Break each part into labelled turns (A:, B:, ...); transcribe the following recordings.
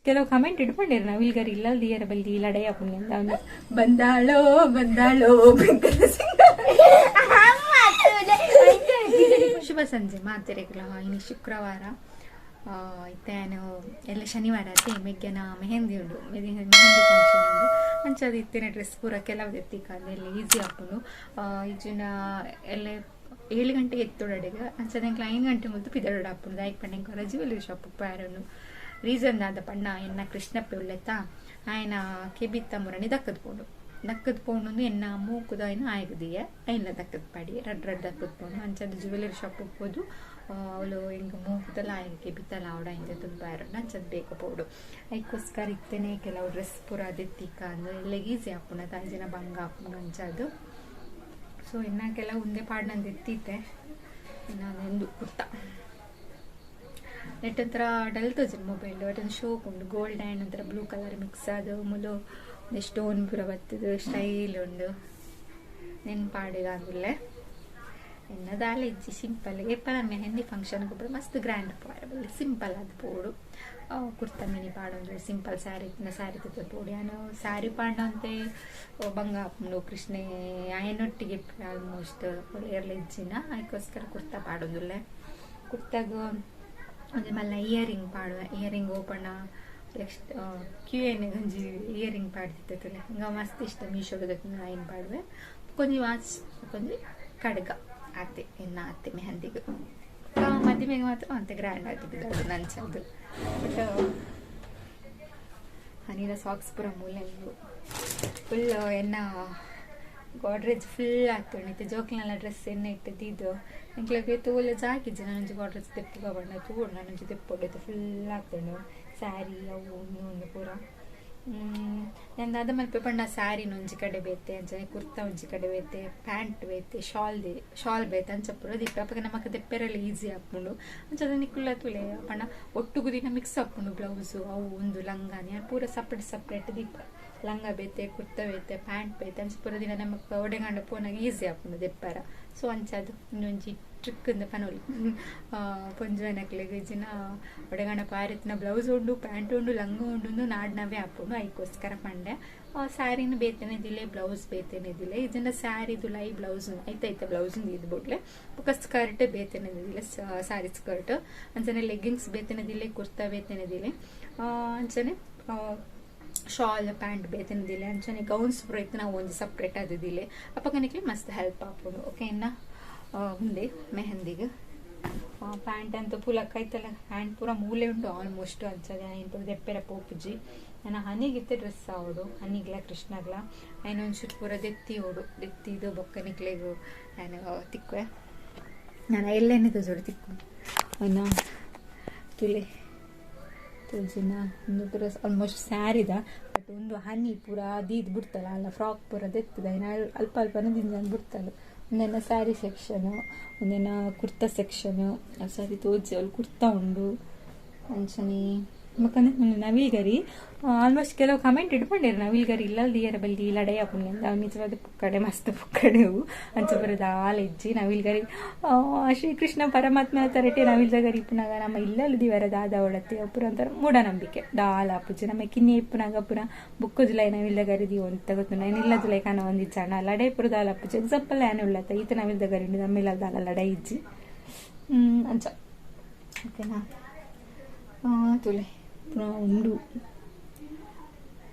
A: ಕೆಲವು ಕಮೆಂಟ್ ಇಟ್ಕೊಂಡಿರು ನವಿಲ್ಗರಿ ಇಲ್ಲದಿಯರ ಬಲ್ಲಿ ಲಡಾಯಿ ಪುಣ್ಯ ಅಂತ ಅವನು ಬಂದಾಳೋ ಬಂದಾಳೋ ಶುಭ ಸಂಜೆ ಮಾತೆರೆಗಳ ಇನ್ನು ಶುಕ್ರವಾರ ಇತ್ತೇನು ಎಲ್ಲ ಶನಿವಾರ ಮೇಗ್ಯನ ಮೆಹಂದಿ ಉಂಡು ಮೆಹಂದಿ ಫಂಕ್ಷನ್ ಉಂಡು ಅಂಚದು ಇತ್ತೇನೆ ಡ್ರೆಸ್ ಪೂರ ಕೆಲವು ಎತ್ತಿಕಾದ ಎಲ್ಲ ಈಸಿ ಹಾಕೊಂಡು ಈಜಿನ ಎಲ್ಲ 7 ಗಂಟೆಗೆ ಎತ್ತೋಡಗೆ ಅಂಚದ 9 ಗಂಟೆ ಮೊದಲು ಪಿದೋಡ ಹಾಕೊಂಡು ದಾಯಿಕ್ ಪಂಡೆ ಜ್ಯುವೆಲರಿ ಶಾಪ್ ಪ್ಯಾರನ್ನು ರೀಸನ್ ಆದ ಪಣ್ಣ ಎನ್ನ ಕೃಷ್ಣಪ್ಪೆ ಉಳ್ಳೆತ್ತಾ ಆಯ್ನ ಕೆಬಿತ್ತ ಮುರಣಿ ದಕ್ಕದ ಪೋಂಡು ಎನ್ನ ಮೂಕುದ ಆಯ್ನ ಆಯ್ಗದಿಯೆ ಐನ್ಲ ದಕ್ಕದ ಪಾಡಿ ರಡ್ ದಕ್ಕದ ಪೋಂಡು ಅಂಚದ ಜ್ಯುವೆಲರಿ ಶಾಪ್ ಹೋಗ್ಬೋದು ಅವಳು ಹಿಂಗೆ ಮೂಕುದಲ್ಲ ಆಯ್ಗೆ ಕೆಬಿತ್ತಲ್ಲ ಆವಡ ಹಿಂಗೆ ತುಂಬ ಇರೋಣ ಅಂಚದ ಬೇಕು ಪೋಡು ಅದಕ್ಕೋಸ್ಕರ ಇತ್ತೇನೆ ಕೆಲವು ಡ್ರೆಸ್ ಪೂರ ಅದೆತ್ತಿಕ್ಕ ಅಂದ್ರೆ ಎಲ್ಲ ಈಸಿ ಹಾಕೋಣ ತಾಯಿನ ಬಂಗ ಹಾಕೊಂಡು ಅಂಚದು ಸೊ ಇನ್ನು ಕೆಲವು ಒಂದೇ ಪಾಡ್ನಂದು ಎತ್ತಿತ್ತೆ ಇನ್ನೊಂದು ಕುರ್ತಾ ನೆಟ್ ಒಂಥರ ಡಲ್ ತೋಜಿನ ಮೊಬೈಲ್ ಅದೊಂದು ಶೋಕ್ ಉಂಡು ಗೋಲ್ಡ್ ಆ್ಯಂಡ್ ಒಂಥರ ಬ್ಲೂ ಕಲರ್ ಮಿಕ್ಸ್ ಅದು ಮುಲು ಸ್ಟೋನ್ ಪೂರ ಬರ್ತದೆ ಸ್ಟೈಲ್ ಉಂಡು ನೆನ್ಪಾಡಿಗ ಅಂದಿಲ್ಲ ಎನ್ನದಾಲ ಇಜ್ಜಿ ಸಿಂಪಲ್ ಎಪ್ಪಲ ಮೆಹಂದಿ ಫಂಕ್ಷನ್ಗೆ ಕೂಡ ಮಸ್ತ್ ಗ್ರ್ಯಾಂಡ್ ಪಾಡಬಲ್ಲ ಸಿಂಪಲ್ ಅದು ಪೋಡು ಕುರ್ತಾ ಮಿನಿ ಪಾಡೊಂದು ಸಿಂಪಲ್ ಸ್ಯಾರಿ ಪೋಡು ನಾನು ಸ್ಯಾರಿ ಪಾಡಂತೆ ಬಂಗ ಹಾಕೊಂಡು ಕೃಷ್ಣೆ ಆಯನೊಟ್ಟಿಗೆ ಆಲ್ಮೋಸ್ಟ್ ಎಲ್ಲ ಇಜ್ಜಿನ ಅದಕ್ಕೋಸ್ಕರ ಕುರ್ತಾ ಪಾಡೋದಿಲ್ಲ ಕುರ್ತಾಗ ಒಂದು ಮಲ್ಲ ಇಯರಿಂಗ್ ಪಾಡುವೆ ಇಯರಿಂಗ್ ಓಪನ್ ನೆಕ್ಸ್ಟ್ ಕ್ಯೂಎನ್ಗೆ ಗಂಜಿ ಇಯರಿಂಗ್ ಪಾಡ್ತಿತ್ತಲ್ಲ ಹಿಂಗೆ ಮಸ್ತ್ ಇಷ್ಟ ಮೀಶೋದಕ್ಕೆ ಏನು ಪಾಡುವೆ ಕೊಂಚ ವಾಚ್ ಕೊಂಚ ಕಡ್ಗ ಆತೆ ಇನ್ನು ಆತೆ ಮೆಹಂದಿಗೆ ಮದುವೆಗೆ ಮಾತ್ರ ಅಂತ ಗ್ರ್ಯಾಂಡ್ ಆಗ್ತಿದ್ದು ಅದು ನಂಚದು ಬಟ್ ಹನಿದ ಸಾಕ್ಸ್ ಪೂರ ಮೂಲೆ ಫುಲ್ ಎನ್ನ ಗೋಡ್ರೇಜ್ ಫುಲ್ ಆಗ್ತದೆ ಜೋಕ್ಲೆಲ್ಲ ಡ್ರೆಸ್ ಎಣ್ಣೆ ಇಟ್ಟದ್ದು ಎಂಕ್ಲಗೆ ತೋಲೆ ಜಾಕಿಜ್ಜೆ ನಾನೊಂದು ಗೋಡ್ರೇಜ್ ತೆಪ್ಪುಗ ಬಣ್ಣ ತೂಡು ನಾನೊಂದು ತೆಪ್ಪೊಡೈತೆ ಫುಲ್ ಆಗ್ತದೆ ಸ್ಯಾರಿ ಅವು ಒಂದು ಪೂರ ನಂದು ಅದ ಮಲ್ಪೆ ಬಣ್ಣ ಸ್ಯಾರಿ ಒಂಜಿ ಕಡೆ ಬೇತೆ ಅಂಚನೆ ಕುರ್ತಾ ಒಂಜಿ ಕಡೆ ಬೇತೆ ಪ್ಯಾಂಟ್ ಬೇತೆ ಶಾಲ್ ಬೇತೆ ಅಂಚ ಪೂರ ದಿಪ್ಪ ಅಪ್ಪ ನಮಕ್ಕೆ ದೆಪ್ಪೆರೆಲ್ಲ ಈಸಿ ಹಾಕೊಂಡು ಅಂಚದ ನಿಕ್ಕುಲ್ಲ ತುಲೆ ಬಣ್ಣ ಒಟ್ಟುಗು ದಿನ ಮಿಕ್ಸ್ ಹಾಕೊಂಡು ಬ್ಲೌಸು ಅವು ಒಂದು ಲಂಗಾನಿ ಪೂರ ಸಪ್ರೇಟ್ ದೀಪ ಲಂಗ ಬೇತೆ ಕುರ್ತಾ ಬೇತೆ ಪ್ಯಾಂಟ್ ಬೇತೆ ಅಂಚ ಪೂರ ದಿನ ನಮಕ್ ಒಡೆಗಂಡ ಪೋನಾಗ ಈಸಿ ಹಾಕೊಂಡು ದೆಪ್ಪರ ಸೊ ಅಂಚದು ಇನ್ನೊಂಜಿ ಟ್ರಿಕ್ ಇಂದ ಪನೋಲಿ ಪೊಂಜನಕ್ಲೆಗೆ ಜಿನ ಒಡೆಗಂಡ ಪಾರಿತಿನ ಬ್ಲೌಸ್ ಉಂಡು ಪ್ಯಾಂಟ್ ಉಂಡು ಲಂಗ ಉಂಡು ನಾಡ್ನವೇ ಹಾಕೊಂಡು ಅದಕ್ಕೋಸ್ಕರ ಪಂಡೆ ಸ್ಯಾರಿನ ಬೇತೇನೆದಿಲ್ಲ ಬ್ಲೌಸ್ ಬೇತೇನೆದಿಲ್ಲ ಇದನ್ನ ಸ್ಯಾರಿದು ಲೈ ಬ್ಲೌಸ್ ಐತೈತೆ ಬ್ಲೌಸ್ ಇದು ಬಿಡ್ಲೆ ಬೊಕ್ಕ ಸ್ಕರ್ಟ್ ಬೇತೇನೆದಿಲ್ಲ ಸ್ಯಾರಿ ಸ್ಕರ್ಟ್ ಅಂಚನೆ ಲೆಗ್ಗಿಂಗ್ಸ್ ಬೇತೇನೆದಿಲ್ಲ ಕುರ್ತಾ ಬೇತೇನೆದಿಲ್ಲ ಅಂಚನೆ ಶಾಲ್ ಪ್ಯಾಂಟ್ ಬೇತೇನೆದಿಲ್ಲ ಅಂಚನೆ ಗೌನ್ಸ್ ಪೂರ ಇತ್ತು ನಾವು ಒಂದು ಸಪ್ರೇಟ್ ಆದಿದ್ದಿಲ್ಲ ಅಪ್ಪಗನಿಗೆ ಮಸ್ತ್ ಹೆಲ್ಪ್ ಹಾಕೊಂಡು ಓಕೆ ಇನ್ನು ಮುಂದೆ ಮೆಹಂದಿಗೆ ಪ್ಯಾಂಟ್ ಅಂತ ಪುಲಕ್ ಐತಲ್ಲ ಪ್ಯಾಂಟ್ ಪೂರ ಮೂಲೆ ಉಂಟು ಆಲ್ಮೋಸ್ಟ್ ಅಂಚದ ಏನು ದೆಪ್ಪೆರ ಪೋಪುಜಿ ನಾನು ಹನಿಗಿತ್ತೆ ಡ್ರೆಸ್ ಆವಡು ಹನಿಗ್ಲ ಕೃಷ್ಣಗ್ಲ ಒಂಚೂರು ಪೂರ ದೆತ್ತಿದು ಬೊಕ್ಕನಿಕ್ಲೆಗು ನಾನು ತಿಕ್ಕುವೆ ನಾನು ಎಲ್ಲೆಣ್ಣೆ ಜೋಡಿ ತಿಕ್ಕು ಅವನ ತುಲೆ ತುಳಸಿನ ಒಂದು ಪೂರ ಆಲ್ಮೋಸ್ಟ್ ಸ್ಯಾರಿದ ಬಟ್ ಒಂದು ಹನಿ ಪೂರ ದೀದ್ ಬಿಡ್ತಲ್ಲ ಅಲ್ಲ ಫ್ರಾಕ್ ಪೂರ ದೆತ್ತದ ಅಲ್ಪ ದಿಂಜ ಬಿಡ್ತಲ್ಲ ಒಂದೇನ ಸ್ಯಾರಿ ಸೆಕ್ಷನು ಒಂದೇನ ಕುರ್ತಾ ಸೆಕ್ಷನು ಸಾರಿ ತೋಜಿ ಅವಳು ಕುರ್ತಾ ಉಂಡು ಅಂಚನೆ ಮಕ್ಕಂದ್ರೆ ನವಿಲ್ಗರಿ ಆಲ್ಮೋಸ್ಟ್ ಕೆಲವು ಕಮೆಂಟ್ ಇಟ್ಕೊಂಡಿರು ನವಿಲ್ಗರಿ ಇಲ್ಲದಿಯರ ಬಲ್ಲಿ ಲಡಾಯಿ ಪುಣ್ಯ ಅಂತ ಅವು ನಿಜವಾದ ಪುಕ್ಕಡೆ ಮಸ್ತ್ ಪುಕ್ಕಡೆವು ಅಂಚ ಬರೋದು ಹಾಲು ಇಜ್ಜಿ ನವಿಲ್ಗರಿ ಶ್ರೀಕೃಷ್ಣ ಪರಮಾತ್ಮ ತರಟೆ ನವಿಲ್ದಗರಿ ಇಪ್ಪನಾಗ ನಮ್ಮ ಇಲ್ಲಲು ದಿವರ ದಾದ ಒಡತ್ತೆ ಪುರ ಅಂತಾರೆ ಮೂಢನಂಬಿಕೆ ದಾಲ್ ಅಪ್ಪುಜಿ ನಮ್ಮ ಕಿನ್ನಿ ಇಪ್ಪನಾಗ ಪುರ ಬುಕ್ಕುಜುಲೈ ನವಿಲ್ದಗರಿ ದೀವು ಅಂತ ಗೊತ್ತು ನಾನು ಇಲ್ಲದುಲೈ ಕಾಣ ಒಂದಿಜ್ಜ ಅಣ್ಣ ಲಡಾಯಿ ಪುರ ದಾಲ್ ಅಪ್ಪುಜಿ ಎಕ್ಸಾಂಪಲ್ ಏನು ಉಳ್ಳತ್ತ ಈತ ನವಿಲ್ದಗರಿ ನಮ್ಮಿಲ್ಲ ದಾಲ ಲಡಾಯಿ ಇಜ್ಜಿ ಅಂಚ ಓಕೆನಾ ತುಲೆ ಪುನಃ ಉಂಡು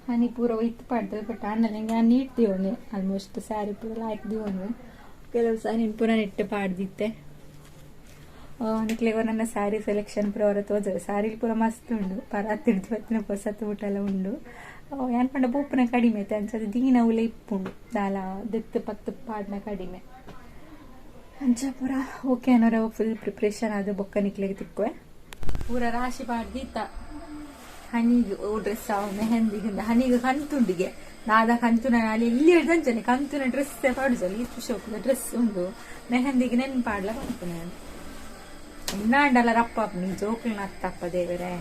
A: ಹನಿ ಪೂರ ಒಯ್ತು ಪಾಡ್ತದೆ ಬಟ್ ಆಮೇಲೆ ಹಿಂಗೆ ನೀಟ್ ದೀವನೆ ಆಲ್ಮೋಸ್ಟ್ ಸ್ಯಾರಿ ಪೂರ ಲಾಯ್ಕ್ ದೀವನೆ ಕೆಲವು ಸಾರಿ ಪೂರ ನೆಟ್ಟು ಪಾಡ್ದಿತ್ತೆ ನಿಕ್ಲೆಗೋ ನನ್ನ ಸ್ಯಾರಿ ಸೆಲೆಕ್ಷನ್ ಪೂರ ಅವರ ತೋಜರು ಸ್ಯಾರಿ ಪೂರ ಮಸ್ತ್ ಉಂಡು ಪರಾತಿಡ್ದು ಬತ್ತಿನ ಹೊಸತು ಊಟ ಎಲ್ಲ ಉಂಡು ಏನು ಪಂಡ ಬೂಪನ ಕಡಿಮೆ ಐತೆ ಅನ್ಸದು ದೀನ ಉಲೆ ಇಪ್ಪುಂಡು ದಾಲ ದೆತ್ತು ಪತ್ತು ಪಾಡ್ನ ಕಡಿಮೆ ಅಂಚ ಪೂರ ಓಕೆ ಅನ್ನೋರ ಫುಲ್ ಪ್ರಿಪ್ರೇಷನ್ ಆದ ಬೊಕ್ಕ ನಿಕ್ಲೆಗೆ ತಿಕ್ಕುವೆ ಪೂರ ರಾಶಿ ಪಾಡ್ದಿತ್ತ ಹನಿಗೆ ಡ್ರೆಸ್ ಮೆಹಂದಿಗೆ ಹನಿಗೆ ಕಂತುಂಡಿಗೆ ನಾದ ಕಂತು ನಾನು ಅಲ್ಲಿ ಇಲ್ಲಿ ಹಿಡ್ದಂಚನೆ ಕಂತುನ ಡ್ರೆಸ್ ಪಾಡುಜಲ್ಲ ಇಷ್ಟು ಶೋಕದ ಡ್ರೆಸ್ ಉಂಡು ಮೆಹಂದಿಗೆ ನೆನ್ಪಾಡ್ಲ ಕಂತು ನಾನು ಇನ್ನಾಂಡಲ್ಲ ರಪ್ಪ ನೀ ಜೋಕ್ಲಿನ ಅತ್ತಪ್ಪ ದೇವರೇ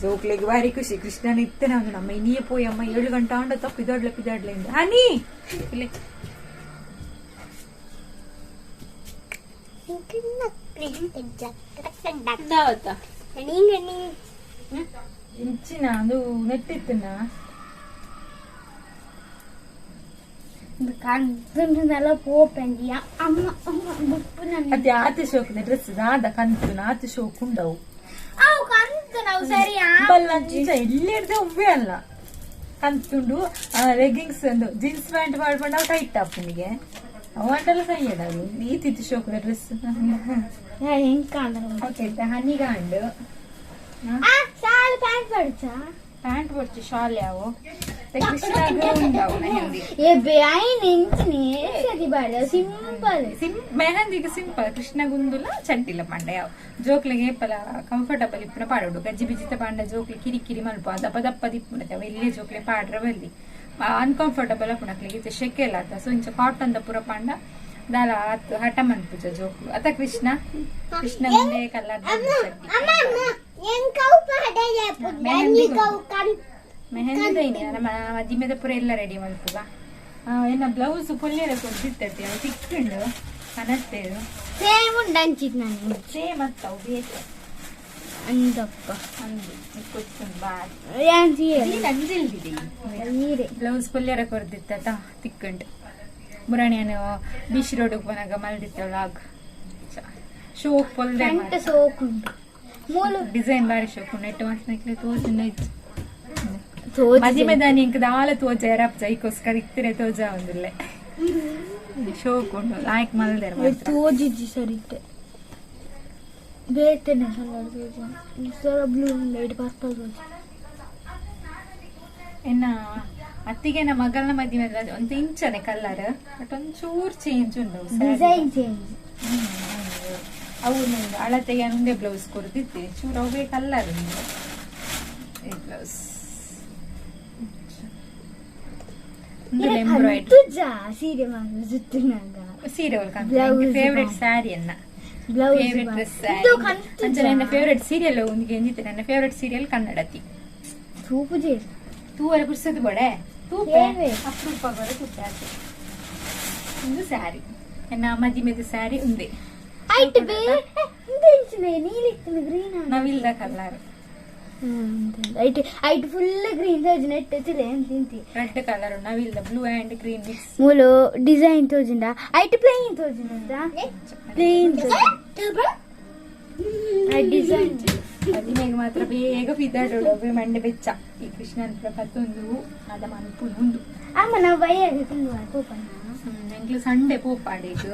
A: ಜೋಕ್ಲಿಗೆ ಭಾರಿ ಖುಷಿ ಕೃಷ್ಣನ ಇತ್ತೇನೆ ಒಂದು ನಮ್ಮ ಇನ್ನಿಯೇ ಪೋಯಿ ಅಮ್ಮ 7 ಗಂಟೆ ಆಂಡ ತಪ್ಪು ಪಿದಾಡ್ಲೆ ಇಂದ ಹನಿ ಇಲ್ಲಿ ಇಂಚಿನ ಅದು ನೆಟ್ಟಿತ್ತನ
B: ಕಂತುನೆಲ್ಲ ಪೋಪೆಂಡಿ ಅಮ್ಮ
A: ಅದೇ ಆತಿ ಶೋಕಿನ ಡ್ರೆಸ್ ಆದ ಕಂತುನ ಆತಿ ಶೋಕ್ ಉಂಡವು
B: ಅವು ಕಂತು ನಾವು ಸರಿ
A: ಇಲ್ಲಿರ್ದೆ ಉವ್ವೆ ಅಲ್ಲ ಕಂತುಂಡು ಲೆಗ್ಗಿಂಗ್ಸ್ ಒಂದು ಜೀನ್ಸ್ ಪ್ಯಾಂಟ್ ಮಾಡ್ಕೊಂಡು ಅವು ಟೈಟ್ ಅಪ್ಪನಿಗೆ ಅವಂಟೆಲ್ಲ ಸೈಯಡ್ ಅದು ಈ ತಿತ್ತು ಶೋಕದ ಡ್ರೆಸ್
B: ಹೆಂಗ್ ಕಾಣ್ತಾರೆ
A: ಹನಿಗಾಂಡು
B: ಶಾಲೆ ಪ್ಯಾಂಟ್ ಪಡ್ಚಾ
A: ಪ್ಯಾಂಟ್ ಪಡ್ಚು ಶಾಲ್ ಯಾವು ಕೃಷ್ಣಾಗ ಉಂಡವು ಮೆಹಂದಿ ಮೆಹಂದಿಗೆ ಸಿಂಪಲ್ ಕೃಷ್ಣಾಗ ಉಂದುಲ ಚಂಟಿಲ್ಲ ಪಾಂಡ ಯಾವ ಜೋಕ್ಲಿಗೆ ಏಪಲ ಕಂಫರ್ಟಬಲ್ ಇಪ್ಪನ ಪಾಡೋಡು ಗಜ್ಜಿ ಬಿಜಿತ ಪಾಂಡ ಜೋಕ್ಲಿ ಕಿರಿಕಿರಿ ಮಲ್ಪ ದಪ್ಪ ದಪ್ಪ ದಿಪ್ಪುನತವ ಇಲ್ಲೇ ಜೋಕ್ಲೆ ಪಾಡ್ರ ಬಲ್ಲಿ ಅನ್ಕಂಫರ್ಟಬಲ್ ಅಪ್ಪನಕ್ಲಿಗೆ ಶೆಕೆ ಇಲ್ಲ ಆತ ಸೊ ಇಂಚ ಕಾಟನ್ ದ ಪುರ ಪಾಂಡ ದಾಲ ಆತ್ ಹಠ ಮನ್ಪುಜ ಜೋಕ್ಲು ಅತ ಕೃಷ್ಣ ಕೃಷ್ಣ ಮುಂದೆ ಕಲರ್ ಮೆಹಂದಿ ದೈನಿ ನಮ್ಮ ಮದಿಮೆದ ಪುರ ಎಲ್ಲ ರೆಡಿ ಮಲ್ಪುಗ ಏನ ಬ್ಲೌಸ್ ಪೊಲ್ಲೆರ ಕೊಡ್ತಿರ್ತೈತಿ ಅವು ತಿಕ್ಕೊಂಡು ಕನಸ್ತೇದು
B: ಸೇಮ್ ಉಂಡಂಚಿದ್ ನಾನು
A: ಸೇಮ್ ಅತ್ತವು ಬೇಕು
B: ಅಂದಪ್ಪ
A: ಅಂದು ಕೊಡ್ತೀನಿ ಬಾತ್
B: ನೀರೆ
A: ಬ್ಲೌಸ್ ಪೊಲ್ಲೆರ ಕೊಡ್ದಿತ್ತ ತಿಕ್ಕೊಂಡು ಮುರಾಣಿಯನು ಬೀಚ್ ರೋಡ್ ಬನಾಗ ಮಲ್ದಿತ್ತವಳ ಆಗ ಶೋಕ್ ಪೊಲ್ದೆ
B: ಸೋಕ್ ಉಂಟು ಮೂಲು
A: ಡಿಸೈನ್ ಬಾರಿ ಶೋಕ್ ಉಂಟು ಎಟ್ಟು ಮಾಸನಕ್ಕೆ ತೋಜನ ಇತ್ತು ಮದಿಮೆ ದಾನಿ ಇಂಕ ದಾಲ ತೋಜ ಎರಪ್ಪ ಈಕೋಸ್ಕರ ಇಕ್ತಿರೆ ತೋಜ ಒಂದಿಲ್ಲ ಶೋಕ್ ಉಂಟು ಲಾಯ್ಕ್ ಮಲ್ದೇರ್
B: ತೋಜಿಜ್ಜಿ ಸರಿತೆ ಬೇತೇನೆ ಸರ ಬ್ಲೂ ಲೈಟ್ ಪರ್ಪಲ್ ತೋಜಿ
A: ಇನ್ನ ಅತ್ತಿಗೆ ನಮ್ಮ ಮಗಳನ್ನ ಮದಿಮೆ ಒಂದು ಇಂಚನೆ ಕಲರ್ ಬಟ್ ಒಂಚೂರು ಚೇಂಜ್ ಉಂಟು
B: ಡಿಸೈನ್ ಚೇಂಜ್
A: ಅವು ಅಳತೆಗೆ ಒಂದೇ ಬ್ಲೌಸ್ ಕೊಡ್ತಿದ್ದೆ ಚೂರು ಅವೇ ಕಲರ್ ಬ್ಲೌಸ್ ಸೀರೆ ಫೇವ್ರೆಟ್ ಸ್ಯಾರಿ ಅನ್ನ ಫೇವ್ರೆಟ್ ಡ್ರೆಸ್ ನನ್ನ ಫೇವ್ರೆಟ್ ಸೀರಿಯಲ್ ಒಂದಿಗೆ ಎಂದಿತ್ತೆ ನನ್ನ ಫೇವ್ರೆಟ್ ಸೀರಿಯಲ್ ಕನ್ನಡತಿ ತೂವರೆ ಪುರ್ಸದ್ ಬಡೆ ತೂಪೆ ಅಪರೂಪ ಬರ ತೂಪೆ ಆಯ್ತು ಒಂದು ಸ್ಯಾರಿ ಎನ್ನ ಮದಿಮೆದ ಸ್ಯಾರಿ ಉಂದೆ ನವಿಲ್ದ ಕಲರ್
B: ಫುಲ್ ಗ್ರೀನ್ ನೆಟ್ ತಿಂತಿ
A: ರೆಡ್ ಕಲರ್ ನವಿಲ್ದ ಬ್ಲೂ ಅಂಡ್ ಗ್ರೀನ್ ಮಿಕ್ಸ್
B: ಮೂಲು ಡಿಸೈನ್ ತೋಜಿಂದ ಐಟ್ ಪ್ಲೇನ್ ತೋಜಿಂದ ಪ್ಲೇನ್ ಡಿಸೈನ್
A: ಮದಿಮೆಗೆ ಮಾತ್ರ ಬೇಗ ಬಿದ್ದಾಡೋಡು ಮಂಡೆ ಬೆಚ್ಚ ಈ ಕೃಷ್ಣನ್ ಪ್ರಪತ್ತೊಂದು ಅದ ಮನ್ಪು ಮುಂದು
B: ಅಮ್ಮ ನಾವು ಬೈಯಾಗ ತಿನ್ನುವ ಕೋಪನ
A: ಎಂಕ್ಲು ಸಂಡೆ ಪೋಪಾಡಿದ್ದು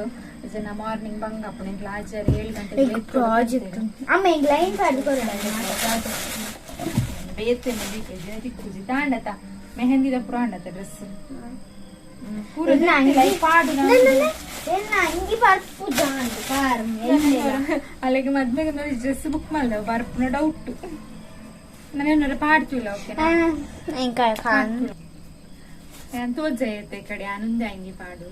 A: ಜನ ಮಾರ್ನಿಂಗ್ ಬಂಗಪ್ಪ ಎಂಕ್ಲು ಆಚಾರ 7 ಗಂಟೆಗೆ
B: ಪ್ರಾಜೆಕ್ಟ್ ಅಮ್ಮ ಎಂಗ್ ಲೈನ್ ಪಾಡ್ಕೊರ
A: ಬೇತೆ ಮಂದಿಗೆ ದಿಕ್ಕುಜಿ ತಾಂಡತ ಮೆಹಂದಿದ ಪುರಾಂಡತ ಡ್ರೆಸ್ ಪೂರ ಪಾಡು ಅಲ್ಲಿಗೆ ಮದ್ಮೆಗೆ ನೋಡಿ ಡ್ರೆಸ್ ಬುಕ್ ಮಾಡ್ದ ಬರ್ಪುನ ಡೌಟ್ ನಾನೇನಾರ ಪಾಡ್ತಿಲ್ಲ ತೋಜ ಐತೆ ಕಡೆ ಆನಂದ ಅಂಗಿ ಪಾಡು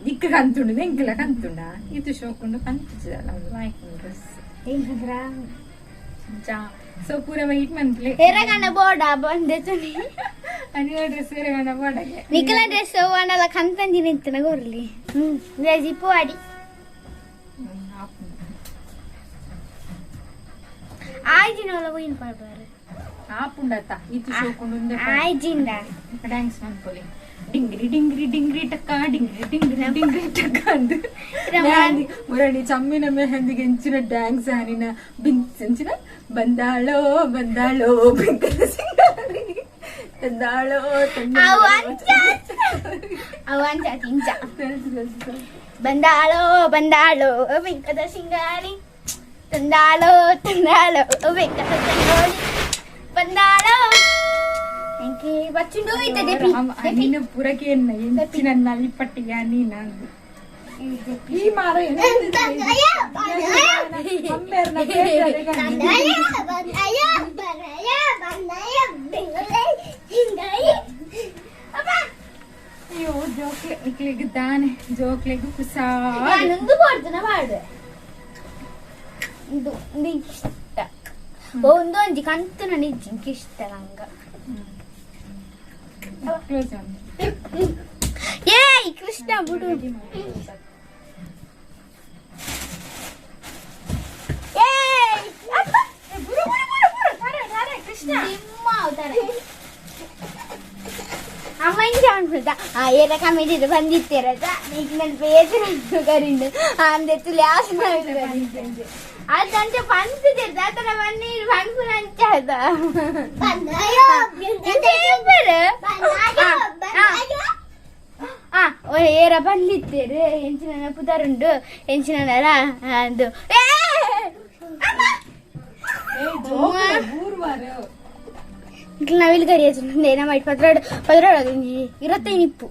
A: ದಿಕ್ಕ ಕಂತುಂಡು ಎಂಕಿಲ್ಲ ಕಂತುಂಡ ಇದು ಶೋಕೊಂಡು ಕಂತುಜಲ್ಲ ಆಯ್ಕೊಂಡು ಡ್ರೆಸ್ ಸೊ ಪೂರ ವೈಟ್ ಮಂತ್ಲಿ
B: ಎರಗಣ್ಣ ಬೋರ್ಡ ಬಂದೆ
A: ಅನಿಲ ಡ್ರೆಸ್ ಎರಗಣ್ಣ ಬೋರ್ಡಗೆ
B: ನಿಖಲ ಡ್ರೆಸ್ ಅವನಲ್ಲ ಕಂತಂಜಿ ನಿಂತನ ಗೊರ್ಲಿ ಜಿಪ್ಪು ಆಡಿ ಆಯ್ಜಿನಲ್ಲ ಹೋಯಿನ್ ಪಾಡ್ಬಾರ
A: ಆಪುಂಡತ ಇದು ಶೋಕೊಂಡು
B: ಆಯ್ಜಿಂದ
A: ಡ್ಯಾನ್ಸ್ ಮನ್ಪೊಲಿ ಡಿಂಗ್ರಿ ಡಿಂಗ್ರಿ ಡಿಂಗ್ರಿ ಟಕ್ಕ ಡಿಂಗ್ರಿ ಡಿಂಗ್ರಿ ಡಿಂಗ್ರಿ ಟಕ್ಕ ಅಂದು ಮುರಣಿ ಚಮ್ಮಿನ ಮೆಹಂದಿಗೆ ಎಂಚಿನ ಡ್ಯಾನ್ಸ್ ಹಾನಿನ ಬಿಂಚಿನ ಬಂದಾಳೋ ಬಂದಾಳೋ ಬೆಂಕದ ಸಿಂಗಾರಿ ತಂದಾಳೋ
B: ಬಂದಾಳೋ ಬಂದಾಳೋ ಬೆಂಕದ ಸಿಂಗಾರಿ ತಂದಾಳೋ ತಂದಾಳೋ ಬೆಂಕದ ಸಿಂಗಾರಿ ಬಂದಾಳೋ ಬಚ್ಚಿಂಡು
A: ನೀನು ಪುರಕ್ಕೆ ಎಂಚಿನ ನಲಿಪಟ್ಟಿಗೆ ನೀನು ಈ ಮಾರ ಅಯ್ಯೋ ಜೋಕ್ಲೆ ನಿಕ್ಲಿಗೆ ತಾನೆ ಜೋಕ್ಲೆಗೂ ಕುಸಾ
B: ಮಾಡ್ತಾನ ಮಾಡು ಇದು ಇಷ್ಟ ಒಂದು ಒಂಜಿ ಕಂತು ನಿಜ್ಜಿಂಕ್ ಇಷ್ಟ ನಂಗ ಏಯ್ ಕೃಷ್ಣ ಬಿಡು ಏಯ್ ಮಂಜ ಅನ್ಸುತ್ತಾ ಏರ ಕಮಿಟಿ ಬಂದಿತ್ತೇರದ ನನ್ನ ಬೇಜಾರು ಕರಿಂಡು ಅಂದೆ ತುಲಿ ಆಸೆ ಮಾಡಿದ್ರು ಅದಂತೆ ಪಂಚದಿರ್ದ ಆತರ ಬನ್ನಿ ಪಂಪು ನಂಚಾದ ಏರ ಬಂದಿತ್ತೇರು ಎಂಚಿನ ಪುದರುಂಡು ಎಂಚಿನ ಅದು ನವಿಲ್ ಕರಿ ಏನ ಮಾಡಿ ಪದ್ರಾಡು ಇರತ್ತೆ ನಿಪ್ಪು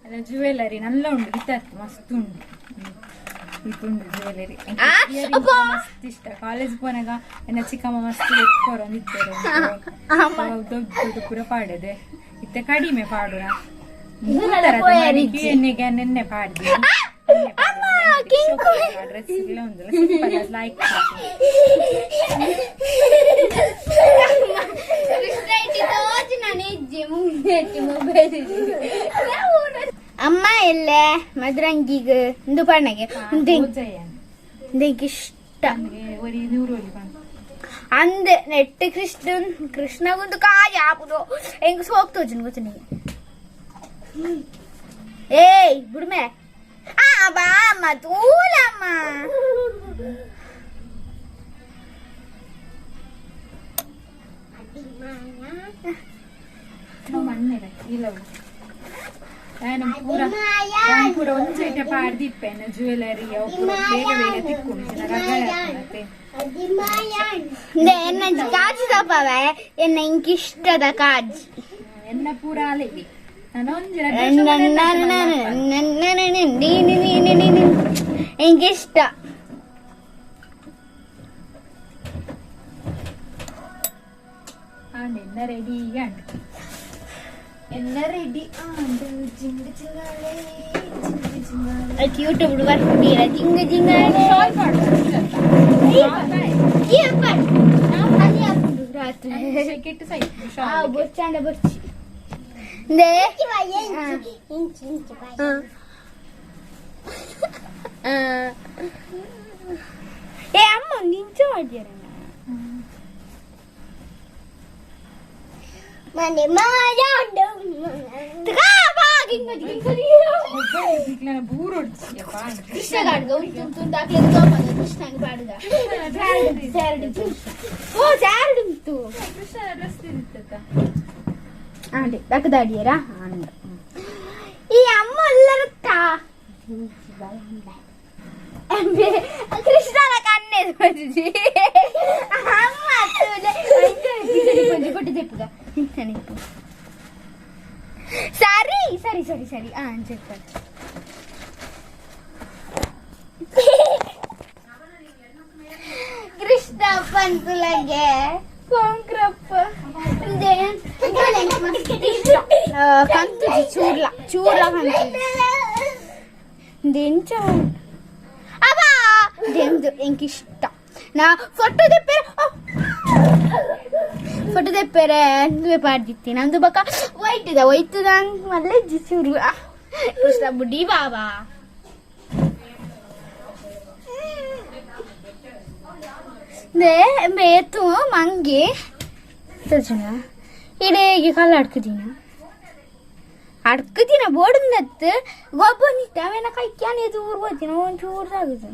A: ಅಲ್ಲ ಜ್ಯುವೆಲರಿ ನಲ್ಲ ಉಂಡು ವಿತರ್ತು ಮಸ್ತ್ ಉಂಡು ಇಪ್ಪುಂಡು ಜ್ಯುವೆಲರಿ ಮಸ್ತ್ ಇಷ್ಟ ಕಾಲೇಜ್ ಪೋನಾಗ ಎನ್ನ ಚಿಕ್ಕಮ್ಮ ಮಸ್ತ್ ಎತ್ಕೋರ ನಿತ್ತೇರು ದೊಡ್ಡ ಪೂರ ಪಾಡದೆ ಇತ್ತೆ ಕಡಿಮೆ ಪಾಡುರ ಎಣ್ಣೆಗೆ ನೆನ್ನೆ ಪಾಡ್ದಿ ಡ್ರೆಸ್ ಒಂದಲ್ಲ ಸಿಂಪಲ್ ಲೈಕ್
B: ಅಮ್ಮ ಎಲ್ಲೆ ಮದ್ರಂಗಿಗ ಒಂದು ಪಣ್ಣಗೆ ಇಷ್ಟ ಅಂದ್ ನೆಟ್ ಕೃಷ್ಣಗೊಂದು ಕಾಯಿ ಹಾಕುದು ಹೆಂಗ ಸೋಗ್ತೋಜನ್ ಗೊತ್ತ ಏಯ್ ಬುಡ್ಮೆ ಬಾ ಅಮ್ಮ ತೂಲಮ್ಮ
A: ಪೂರ ಒಂದ್ ಸೈಡ್ ಪಾಡ್ದಿಪ್ಪೆ ಜ್ಯುವೆಲರಿ ಬೇಗ ಬೇಗ ತಿಕ್ಕೊಂಡು
B: ಎನ್ನ ಕಾಜಿ ತಪ್ಪವೆ ಎನ್ನ ಇಂಕಿಷ್ಟದ ಕಾಜಿ
A: ಎನ್ನ ಪೂರ ಅಲೆವಿ
B: ಇಂಕಿಷ್ಟ
A: ಎನ್ನ ರೆಡಿ ಎನ್ನ ರೆಡಿ
B: ಯೂಟ್ಯೂಬ್ ಬರ್ತೀರ ಜಿಂಗ ಜಿಂಗ ರಾತ್ರಿ
A: ಕೆಟ್ಟು ಸೈ
B: ಬೊಚ್ಚಾಂಡ ಬರ್ಚಿ ಏ ಅಮ್ಮ ನಿಂಚ ಮಾಡ್ಯಾರ ಮನೆ ಕೃಷ್ಣ ಗಾಡ್ಗ ಕೃಷ್ಣಂಗೆ ಪಾಡುದ ಓ ಜಾರಡುಂಟು
A: ಕೃಷ್ಣ ಡ್ರೆಸ್ ಇರುತ್ತ
B: ಆಂಟಿ ತಕ್ಕದಾಡಿಯರ ಈ ಅಮ್ಮ ಎಲ್ಲರುತ್ತಾ ಕೃಷ್ಣನ ಕಣ್ಣೆ ಅಮ್ಮ ಕೊಟ್ಟು ತೆಪ್ಪುಗ ಸರಿ ಸರಿ ಸರಿ ಸರಿ ಚೆಕ್ ಕೃಷ್ಣ ಪಂತುಲಗೆ ಕೊಂಕ್ರಪ್ಪ ಕಂತು ಚೂರ್ಲ ಚೂರ್ಲ ದೆಂಚ ಅಬ್ಬಾ ದೆಂದು ಎಂಕಿಷ್ಟ ನಾ ಫೋಟೋ ತೆಪ್ಪೇರೆ ಅಂದುವೆ ಪಾಡ್ದಿತ್ತಿ ನಂದು ಬಕ್ಕ ಒಯ್ತದ ಮಲ್ಲೆ ಚೂರು ಕೃಷ್ಣ ಬುಡ್ಡಿ ಬಾಬಾ ಬೇತು ಮಂಗಿ ಇಡೇಗೆ ಕಲ್ಲ ಅಡ್ಕದಿನ ಬೋರ್ಡಿಂದತ್ತು ಗೊಬ್ಬ ನಿತ್ತ ಅವೇನ ಕೈ ಕ್ಯಾನ್ ಎದು ಊರ್ಬೋದಿನ ಒಂಚೂರು ಸಾಗುದು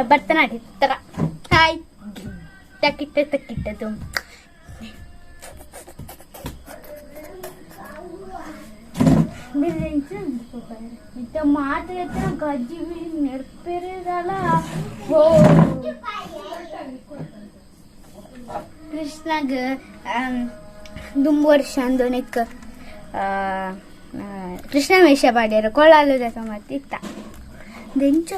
B: ಭರತನಾಟ್ಯ ತಗ ಹಾಯ್ ತಕ್ಕಿಟ್ಟದು ಮಾತು ಗಜ್ಜಿ ನೆರ್ಪಿರಲ್ಲ ಕೃಷ್ಣಗ ದುಂಬು ವರ್ಷ ಅಂದೋನಿಕ್ ಕೃಷ್ಣ ವೇಷ ಪಾಡ್ಯಾರ ಕೊಳ್ಳಾಲದ ಮತ್ತಿತ್ತ ದೆಂಚ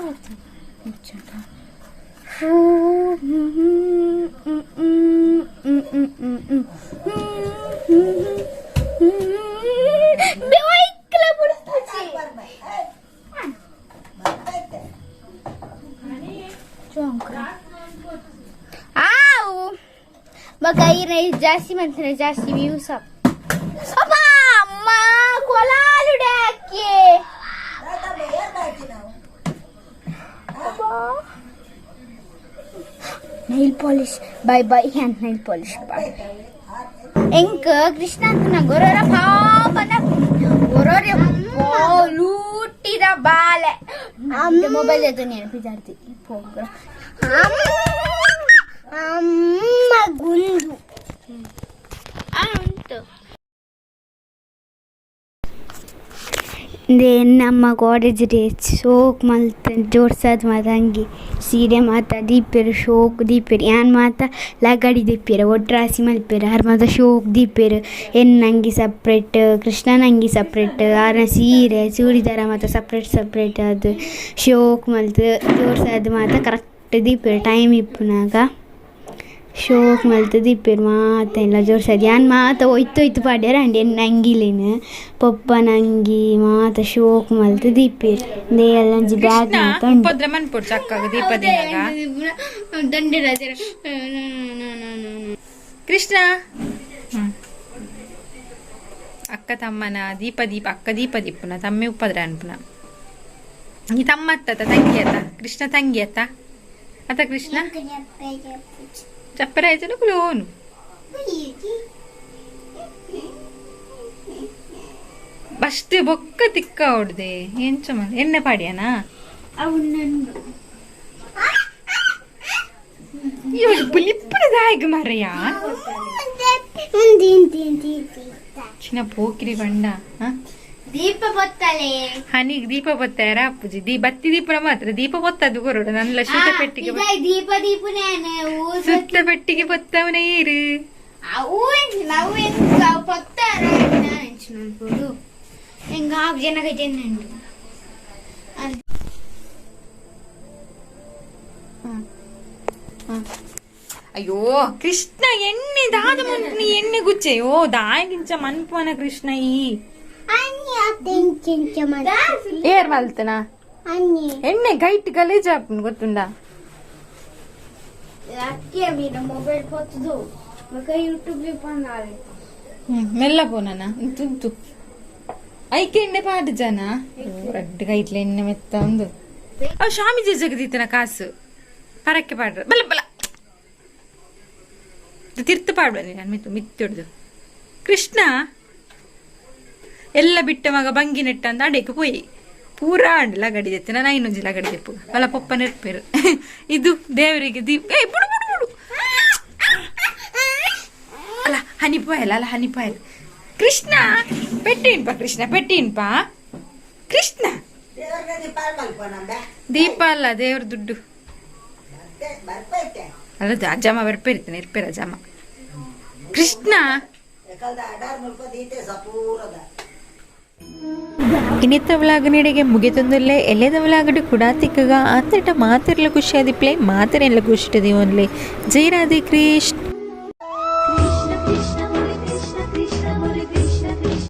B: बघा जास्ती म्हणते जास्ती व्ह्यूज अम्मा कोलालू डाके polish bye bye hand nail polish ಎಂಕ್ ಕೃಷ್ಣ ಅಂತ ಗೊರರ ಪಾಪನ ಗೊರರ ಲೂಟಿದ ಬಾಲೆ ಮೊಬೈಲ್ ಎದ್ದು ನೆನಪಿದಾರ್ತಿ ಅಮ್ಮ ಗುಂಡು ಉಂಟು ನಮ್ಮ ಕಾಲೇಜ್ ಡೇ ಶೋಕ್ ಮಲ್ತ ಜೋಡ್ಸದ್ ಮಾತ ಹಂಗೆ ಸೀರೆ ಮಾತ ದೀಪೇರು ಶೋಕ್ ದೀಪೇರು ಯಾನ್ ಮಾತ ಲಗಡಿ ದೀಪೇರು ಒಟ್ರಾಸಿ ಮಲ್ಪೇರು ಯಾರು ಮಾತ ಶೋಕ್ ದೀಪೇರು ಹೆಣ್ಣಂಗಿ ಸಪ್ರೇಟ್ ಕೃಷ್ಣನಂಗಿ ಸಪ್ರೇಟ್ ಆರ ಸೀರೆ ಚೂಡಿದಾರ ಮಾತ ಸಪ್ರೇಟ್ ಅದು ಶೋಕ್ ಮಲ್ತು ಜೋಡ್ಸದ್ ಮಾತ ಕರೆಕ್ಟ್ ದೀಪೇರು ಟೈಮ್ ಇಪ್ಪುನಾಗ ಶೋಕ್ ಮಲ್ತು ದೀಪೇರು ಮಾತ ಎಲ್ಲ ಜೋಡ್ಸದ್ ಯಾನ್ ಮಾತ ಒಯ್ತು ಪಾಡ್ಯಾರ ಅಂಡಿ ನಂಗಿಲೇನು ಪಪ್ಪನಂಗಿ ಮಾತ ಶೋಕ್ ಮಲ್ತು ದೀಪೇರು ದೇ ಎಲ್ಲಂಜಿ ಬ್ಯಾಗ್ ಮಾತ
A: ಕೃಷ್ಣ ಅಕ್ಕ ತಮ್ಮನ ದೀಪ ಅಕ್ಕ ದೀಪ ದೀಪನ ತಮ್ಮೆ ಉಪ್ಪದ್ರ ಅನ್ಪುನ ಈ ತಮ್ಮ ಅತ್ತ ತಂಗಿ ಅತ್ತ ಕೃಷ್ಣ ತಂಗಿ ಅತ್ತ ಅತ್ತ ಕೃಷ್ಣ ಚಪ್ಪರ ಆಯ್ತು ಕುಲೋನು ಬಷ್ಟೇ ಬೊಕ್ಕ ತಿಕ್ಕ ಹೊಡ್ದೆ ಎಂಚ ಎಣ್ಣೆ ಪಾಡ್ಯಾನಾ ಪುಲಿಪ್ಪುನದಾಯ್ಗ ಮರಯ ಚಿನ್ನ ಪೋಕಿರಿ ಬಂಡ
B: ದೀಪ ಬೊತ್ತಲೆ
A: ಹನಿಗೆ ದೀಪ ಬತ್ತಾರ ಅಪ್ಪುಜಿ ಬತ್ತಿ ದೀಪನ ಮಾತ್ರ ದೀಪ ಬತ್ತದು ಕೊರೋಡು ನನ್ನ ಶುದ್ಧ ಪೆಟ್ಟಿಗೆ ಸುತ್ತ ಪೆಟ್ಟಿಗೆ ಬತ್ತವನ ಏರು ಅಯ್ಯೋ ಕೃಷ್ಣ ಎಣ್ಣೆ ದಾದ ಮನ್ಪುನಿ ಎಣ್ಣೆ ಗುಚ್ಚೆಯೋ ದಾಯಗಿಂಚ ಮನ್ಪುವನ ಕೃಷ್ಣ ಈ ಏರ್ ಮಲ್ತನ ಎಣ್ಣೆ ಗೈಟ್ ಗಲೀಜ್ ಹಾಕ್ನು ಗೊತ್ತುಂಡ ಮೆಲ್ಲ ಪೋನನ ತುಂತು ಐಕೆ ಎಣ್ಣೆ ಪಾಡು ಜನ ರಡ್ಡು ಗೈಟ್ಲ ಎಣ್ಣೆ ಮೆತ್ತ ಒಂದು ಅವ್ ಸ್ವಾಮೀಜಿ ಜಗದೀತನ ಕಾಸು ಪರಕ್ಕೆ ಪಾಡ್ರ ಬಲ್ಲ ಬಲ್ಲ ತಿರ್ತು ಪಾಡ್ಬ ನಾನು ಮಿತ್ತೊಡ್ದು ಕೃಷ್ಣ ಎಲ್ಲ ಬಿಟ್ಟ ಮಗ ಬಂಗಿ ನೆಟ್ಟ ಅಂತ ಅಡೆக்கு போய் ಪೂರಾ ಲಗಡಿ ಎತ್ತಿನ ನಾ ಇನ್ನೊಂದು ಲಗಡಿ ದೆಪ್ಪು ಅಲ್ಲ ಪಪ್ಪ ನೆರ್ಪೇರು ಇದು ದೇವರಿಗೆ ದೀಪ ಬುಡು ಬುಡು ಬುಡು ಅಲ್ಲ ಹನಿಪಾಯಲ್ಲ ಅಲ್ಲ ಹನಿಪಾಯಲ್ಲ ಕೃಷ್ಣ ಪೆಟ್ಟಿನ್ಪಾ ಕೃಷ್ಣ ಪೆಟ್ಟಿನ್ಪಾ ಕೃಷ್ಣ ದೀಪ ಅಲ್ಲ ದೇವ್ರ ದುಡ್ಡು ಅಲ್ಲ ಅಜ್ಜಮ್ಮ ಬರ್ಪೇರಿತಾನೆ ಇರ್ಪೇರ ಅಜ್ಜಮ್ಮ ಕೃಷ್ಣ
C: ಇನ್ನಿತ್ತ ವ್ಲಾಗನಿಡೆಗೆ ಮುಗಿತೊಂದುಲ್ಲೆ ಎಲೆದ ವ್ಲಾಗಡು ಕೂಡ ತಿಕ್ಕಗ ಆತಟ ಮಾತಿರ್ಲ ಖುಷಿ ಆದಿಪ್ಲೆ ಮಾತಿರೆಲ್ಲ ಖುಷಿ ಓನ್ಲೆ ಜೈ ರಾಧೆ ಕೃಷ್ಣ.